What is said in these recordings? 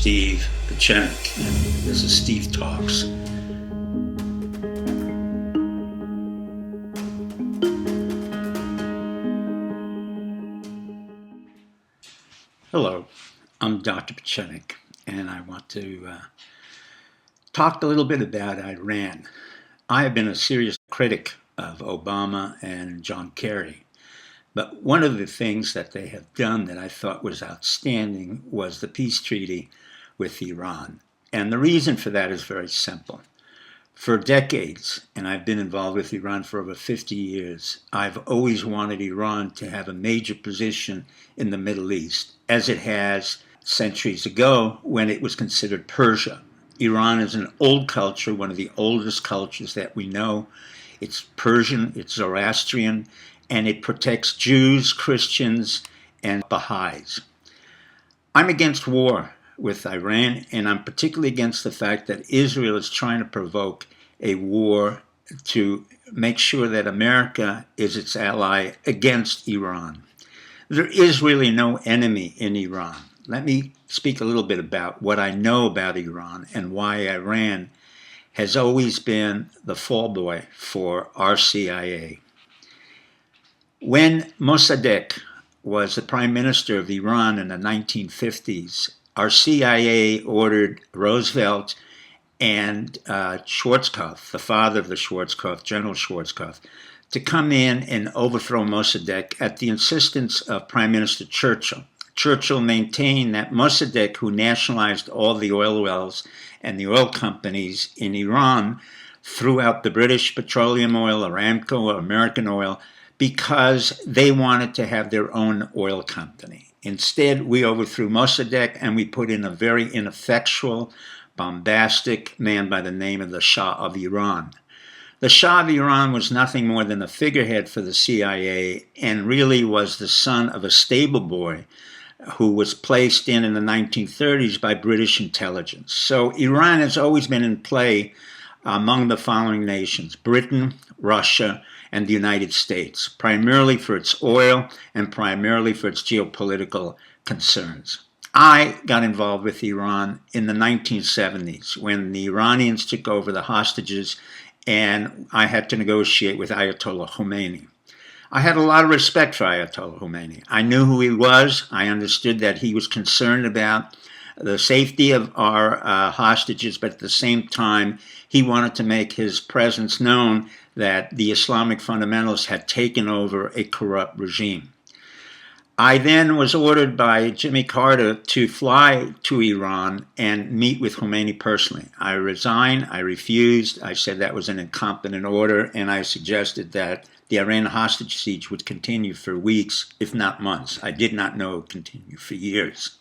Steve Pieczenik, and this is Steve Talks. Hello, I'm Dr. Pieczenik, and I want to talk a little bit about Iran. I have been a serious critic of Obama and John Kerry. But one of the things that they have done that I thought was outstanding was the peace treaty with Iran. And the reason for that is very simple. For decades, and I've been involved with Iran for over 50 years, I've always wanted Iran to have a major position in the Middle East, as it has centuries ago when it was considered Persia. Iran is an old culture, one of the oldest cultures that we know. It's Persian, it's Zoroastrian, and it protects Jews, Christians, and Baha'is. I'm against war with Iran, and I'm particularly against the fact that Israel is trying to provoke a war to make sure that America is its ally against Iran. There is really no enemy in Iran. Let me speak a little bit about what I know about Iran and why Iran has always been the fall boy for our CIA. When Mosaddegh was the prime minister of Iran in the 1950s, our CIA ordered Roosevelt and Schwarzkopf, the father of the Schwarzkopf, General Schwarzkopf, to come in and overthrow Mosaddegh at the insistence of Prime Minister Churchill. Churchill maintained that Mosaddegh, who nationalized all the oil wells and the oil companies in Iran, threw out the British petroleum oil, Aramco, or American oil, because they wanted to have their own oil company. Instead, we overthrew Mosaddegh and we put in a very ineffectual, bombastic man by the name of the Shah of Iran. The Shah of Iran was nothing more than a figurehead for the CIA and really was the son of a stable boy who was placed in the 1930s by British intelligence. So Iran has always been in play among the following nations: Britain, Russia, and the United States, primarily for its oil and primarily for its geopolitical concerns. I got involved with Iran in the 1970s when the Iranians took over the hostages and I had to negotiate with Ayatollah Khomeini. I had a lot of respect for Ayatollah Khomeini. I knew who he was. I understood that he was concerned about the safety of our hostages, but at the same time, he wanted to make his presence known that the Islamic fundamentalists had taken over a corrupt regime. I then was ordered by Jimmy Carter to fly to Iran and meet with Khomeini personally. I resigned, I refused, I said that was an incompetent order, and I suggested that the Iran hostage siege would continue for weeks, if not months. I did not know it would continue for years.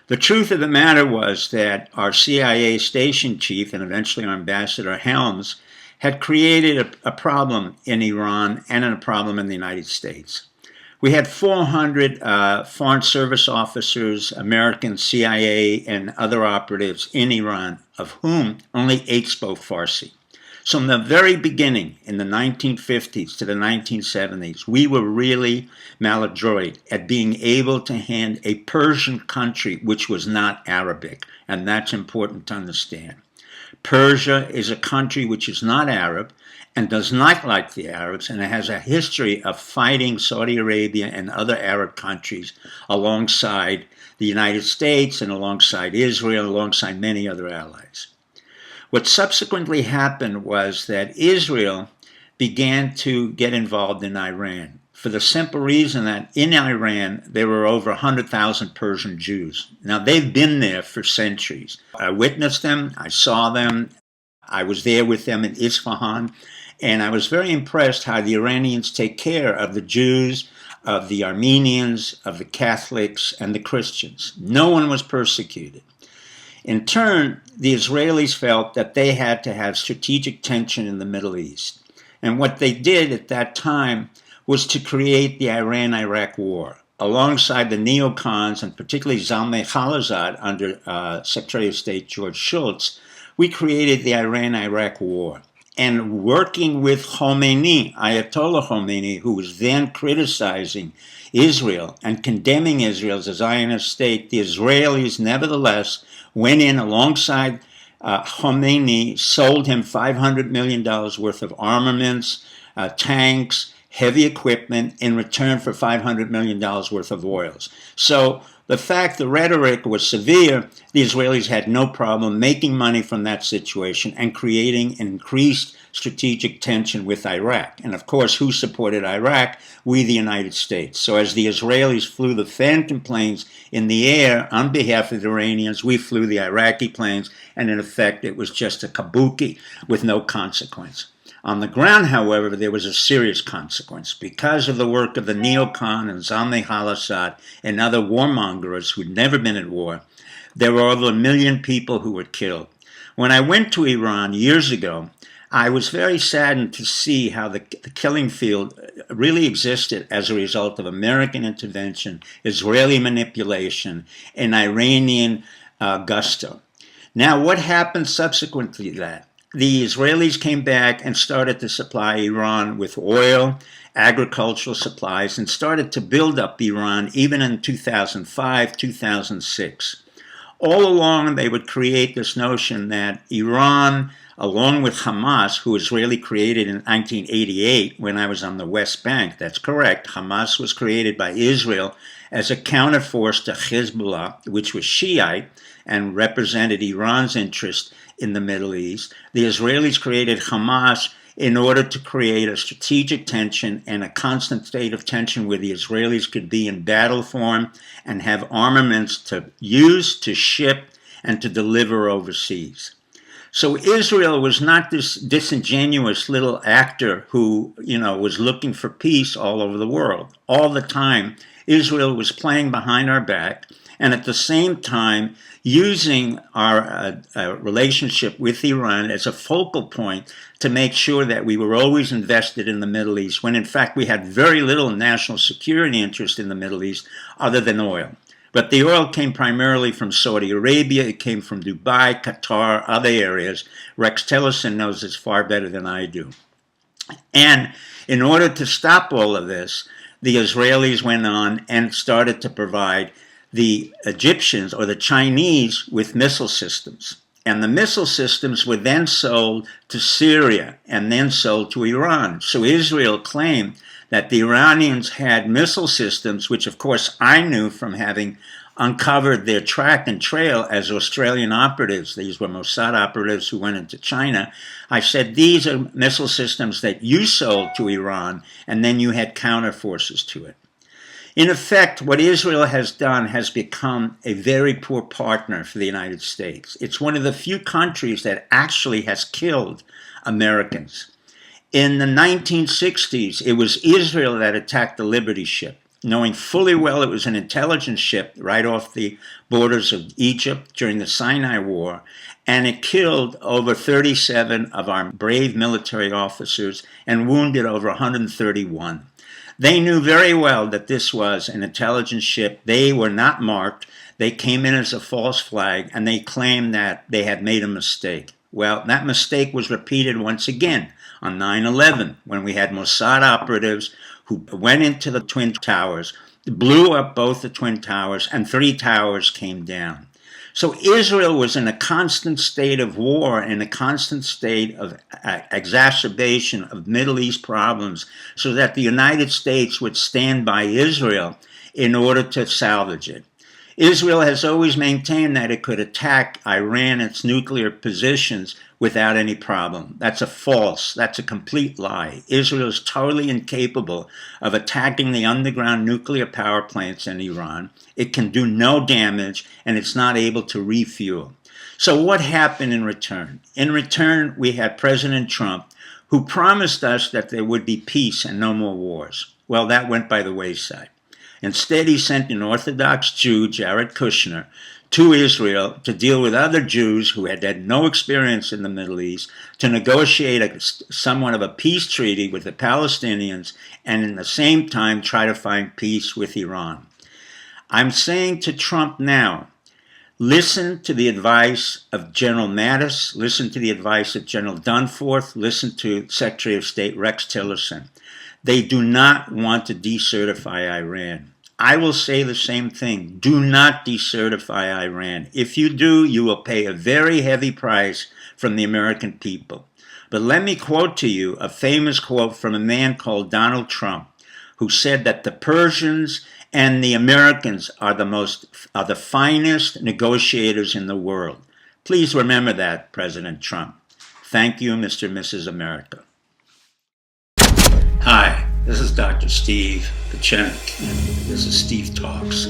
The truth of the matter was that our CIA station chief and eventually our ambassador Helms had created a problem in Iran and a problem in the United States. We had 400 Foreign Service officers, American CIA, and other operatives in Iran, of whom only 8 spoke Farsi. So from the very beginning, in the 1950s to the 1970s, we were really maladroit at being able to hand a Persian country which was not Arabic, and that's important to understand. Persia is a country which is not Arab and does not like the Arabs, and it has a history of fighting Saudi Arabia and other Arab countries alongside the United States and alongside Israel, alongside many other allies. What subsequently happened was that Israel began to get involved in Iran for the simple reason that in Iran there were over 100,000 Persian Jews. Now, they've been there for centuries. I witnessed them, I saw them, I was there with them in Isfahan, and I was very impressed how the Iranians take care of the Jews, of the Armenians, of the Catholics, and the Christians. No one was persecuted. In turn, the Israelis felt that they had to have strategic tension in the Middle East. And what they did at that time was to create the Iran-Iraq War. Alongside the neocons, and particularly Zalmay Khalilzad under Secretary of State George Shultz, we created the Iran-Iraq War. and working with Khomeini, Ayatollah Khomeini, who was then criticizing Israel and condemning Israel as a Zionist state, the Israelis nevertheless went in alongside Khomeini, sold him $500 million worth of armaments, tanks, heavy equipment in return for $500 million worth of oils. So the rhetoric was severe. The Israelis had no problem making money from that situation and creating increased strategic tension with Iraq. And of course, who supported Iraq? We, the United States. So as the Israelis flew the Phantom planes in the air on behalf of the Iranians, we flew the Iraqi planes, and in effect, it was just a kabuki with no consequence. On the ground, however, there was a serious consequence. Because of the work of the neocon and Zalmay Khalilzad and other warmongers who'd never been at war, there were over 1 million people who were killed. When I went to Iran years ago, I was very saddened to see how the killing field really existed as a result of American intervention, Israeli manipulation, and Iranian gusto. Now, what happened subsequently to that? The Israelis came back and started to supply Iran with oil, agricultural supplies, and started to build up Iran even in 2005, 2006. All along, they would create this notion that Iran, along with Hamas, who was really created in 1988 when I was on the West Bank, that's correct, Hamas was created by Israel as a counterforce to Hezbollah, which was Shiite and represented Iran's interest in the Middle East. The Israelis created Hamas in order to create a strategic tension and a constant state of tension where the Israelis could be in battle form and have armaments to use, to ship, and to deliver overseas. So Israel was not this disingenuous little actor who, was looking for peace all over the world. All the time, Israel was playing behind our back, and at the same time using our relationship with Iran as a focal point to make sure that we were always invested in the Middle East, when in fact we had very little national security interest in the Middle East other than oil. But the oil came primarily from Saudi Arabia, it came from Dubai, Qatar, other areas. Rex Tillerson knows this far better than I do. And in order to stop all of this, the Israelis went on and started to provide the Egyptians or the Chinese with missile systems. And the missile systems were then sold to Syria and then sold to Iran. So Israel claimed that the Iranians had missile systems, which of course I knew from having uncovered their track and trail as Australian operatives. These were Mossad operatives who went into China. I said, these are missile systems that you sold to Iran, and then you had counterforces to it. In effect, what Israel has done has become a very poor partner for the United States. It's one of the few countries that actually has killed Americans. In the 1960s, it was Israel that attacked the Liberty ship, knowing fully well it was an intelligence ship right off the borders of Egypt during the Sinai War, and it killed over 37 of our brave military officers and wounded over 131. They knew very well that this was an intelligence ship. They were not marked. They came in as a false flag, and they claimed that they had made a mistake. Well, that mistake was repeated once again on 9/11, when we had Mossad operatives who went into the Twin Towers, blew up both the Twin Towers, and 3 towers came down. So Israel was in a constant state of war and a constant state of exacerbation of Middle East problems, so that the United States would stand by Israel in order to salvage it. Israel has always maintained that it could attack Iran, its nuclear positions, without any problem. That's a complete lie. Israel is totally incapable of attacking the underground nuclear power plants in Iran. It can do no damage, and it's not able to refuel. So what happened in return? In return, we had President Trump, who promised us that there would be peace and no more wars. Well, that went by the wayside. Instead, he sent an Orthodox Jew, Jared Kushner, to Israel to deal with other Jews who had had no experience in the Middle East, to negotiate somewhat of a peace treaty with the Palestinians, and in the same time try to find peace with Iran. I'm saying to Trump now, Listen to the advice of General Mattis. Listen to the advice of General Dunforth. Listen to Secretary of State Rex Tillerson. They do not want to decertify Iran. I will say the same thing. Do not decertify Iran. If you do, you will pay a very heavy price from the American people. But let me quote to you a famous quote from a man called Donald Trump, who said that the Persians and the Americans are the finest negotiators in the world. Please remember that, President Trump. Thank you, Mr. and Mrs. America. Hi, this is Dr. Steve Pieczenik, and this is Steve Talks.